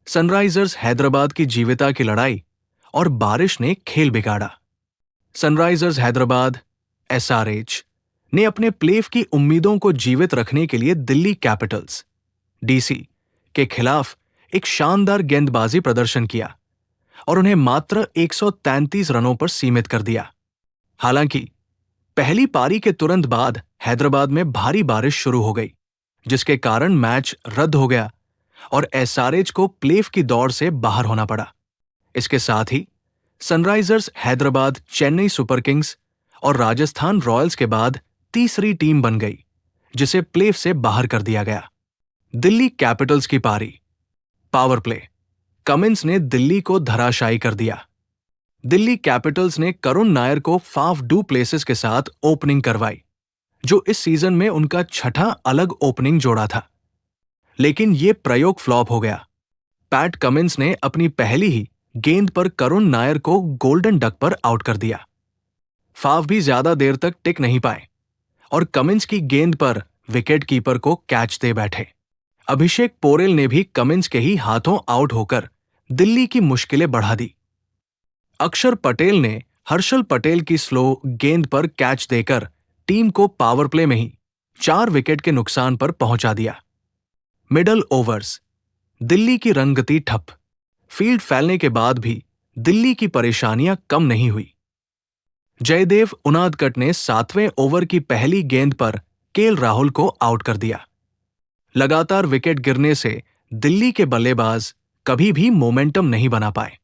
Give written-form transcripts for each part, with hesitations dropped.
Sunrisers Hyderabad की जीविता की लड़ाई और बारिश ने खेल बिगाड़ा। सनराइजर्स हैदराबाद एसआरएच ने अपने प्लेऑफ की उम्मीदों को जीवित रखने के लिए दिल्ली कैपिटल्स डीसी के खिलाफ एक शानदार गेंदबाजी प्रदर्शन किया और उन्हें मात्र 133 रनों पर सीमित कर दिया। हालांकि पहली पारी के तुरंत बाद हैदराबाद में भारी बारिश शुरू हो गई, जिसके कारण मैच रद्द हो गया और एसआरएच को प्लेऑफ की दौड़ से बाहर होना पड़ा। इसके साथ ही Sunrisers Hyderabad Chennai super kings और राजस्थान रॉयल्स के बाद तीसरी टीम बन गई जिसे प्लेऑफ से बाहर कर दिया गया। दिल्ली कैपिटल्स की पारी। Power play. कमिंस ने दिल्ली को धराशायी कर दिया। दिल्ली कैपिटल्स ने करुण नायर को फाफ डू प्लेसेस के साथ ओपनिंग करवाई, जो इस सीजन में उनका छठा अलग ओपनिंग जोड़ा था। लेकिन यह प्रयोग फ्लॉप हो गया। पैट कमिंस ने अपनी पहली ही गेंद पर करुण नायर को गोल्डन डक पर आउट कर दिया। फाफ भी ज्यादा देर तक टिक नहीं पाए और कमिंस की गेंद पर विकेट कीपर को कैच दे बैठे। अभिषेक पोरेल ने भी कमिंस के ही हाथों आउट होकर दिल्ली की मुश्किलें बढ़ा दी। अक्षर पटेल ने हर्षल पटेल की स्लो गेंद पर कैच देकर टीम को पावर प्ले में ही 4 विकेट के नुकसान पर पहुंचा दिया। Middle overs. दिल्ली की रंगगति ठप। फील्ड फैलने के बाद भी दिल्ली की परेशानियां कम नहीं हुई। जयदेव उनादकट ने 7वें ओवर की पहली गेंद पर केएल राहुल को आउट कर दिया। लगातार विकेट गिरने से दिल्ली के बल्लेबाज कभी भी मोमेंटम नहीं बना पाए।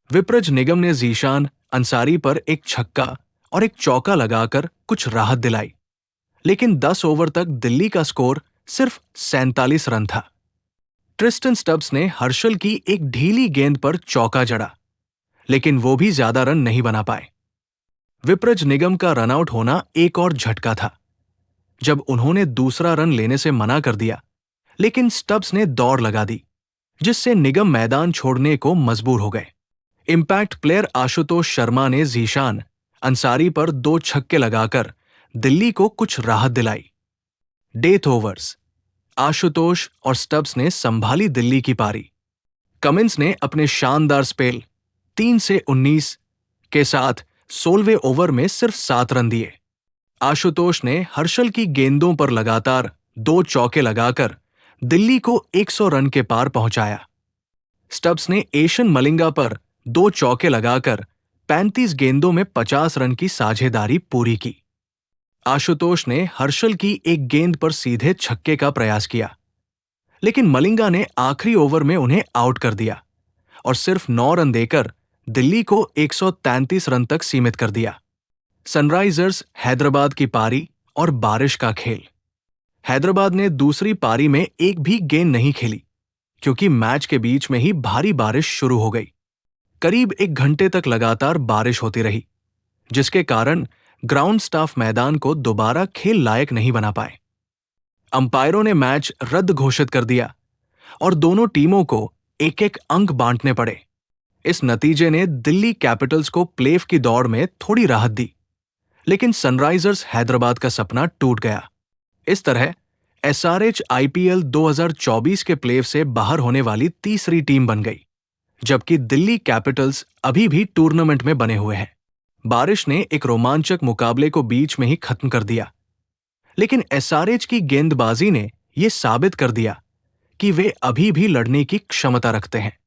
विप्रज निगम ने जीशान अंसारी पर एक छक्का और एक चौका लगाकर कुछ राहत दिलाई, लेकिन 10 ओवर तक दिल्ली का स्कोर सिर्फ 47 रन था। ट्रिस्टन स्टब्स ने हर्षल की एक ढीली गेंद पर चौका जड़ा, लेकिन वो भी ज्यादा रन नहीं बना पाए। विप्रज निगम का रनआउट होना एक और झटका था, जब उन्होंने दूसरा रन लेने से मना कर दिया, लेकिन स्टब्स ने दौड़ लगा दी, जिससे निगम मैदान छोड़ने को मजबूर हो गए। इंपैक्ट प्लेयर आशुतोष शर्मा ने जीशान अंसारी पर 2 छक्के लगाकर दिल्ली को कुछ राहत दिलाई। Death overs. आशुतोष और स्टब्स ने संभाली दिल्ली की पारी। कमिंस ने अपने शानदार स्पेल 3 से 19 के साथ 16वें ओवर में सिर्फ 7 रन दिए। आशुतोष ने हर्षल की गेंदों पर लगातार 2 चौके लगाकर दिल्ली को 100 रन के पार पहुंचाया। स्टब्स ने एशन मलिंगा पर 2 चौके लगाकर 35 गेंदों में 50 रन की साझेदारी पूरी की। आशुतोष ने हर्षल की एक गेंद पर सीधे छक्के का प्रयास किया, लेकिन मलिंगा ने आखिरी ओवर में उन्हें आउट कर दिया और सिर्फ 9 रन देकर दिल्ली को 133 रन तक सीमित कर दिया। सनराइजर्स हैदराबाद की पारी और बारिश का खेल। हैदराबाद ने दूसरी पारी में एक भी गेंद नहीं खेली, क्योंकि मैच के बीच में ही भारी बारिश शुरू हो गई। करीब 1 घंटे तक लगातार बारिश होती रही, जिसके कारण ग्राउंड स्टाफ मैदान को दोबारा खेल लायक नहीं बना पाए। अंपायरों ने मैच रद्द घोषित कर दिया और दोनों टीमों को एक-एक अंक बांटने पड़े। इस नतीजे ने दिल्ली कैपिटल्स को प्लेऑफ की दौड़ में थोड़ी राहत दी, लेकिन सनराइजर्स हैदराबाद का सपना टूट गया। इस तरह एसआरएच आईपीएल 2024 के प्लेऑफ से बाहर होने वाली तीसरी टीम बन गई, जबकि दिल्ली कैपिटल्स अभी भी टूर्नामेंट में बने हुए हैं। बारिश ने एक रोमांचक मुकाबले को बीच में ही खत्म कर दिया, लेकिन एसआरएच की गेंदबाजी ने यह साबित कर दिया कि वे अभी भी लड़ने की क्षमता रखते हैं।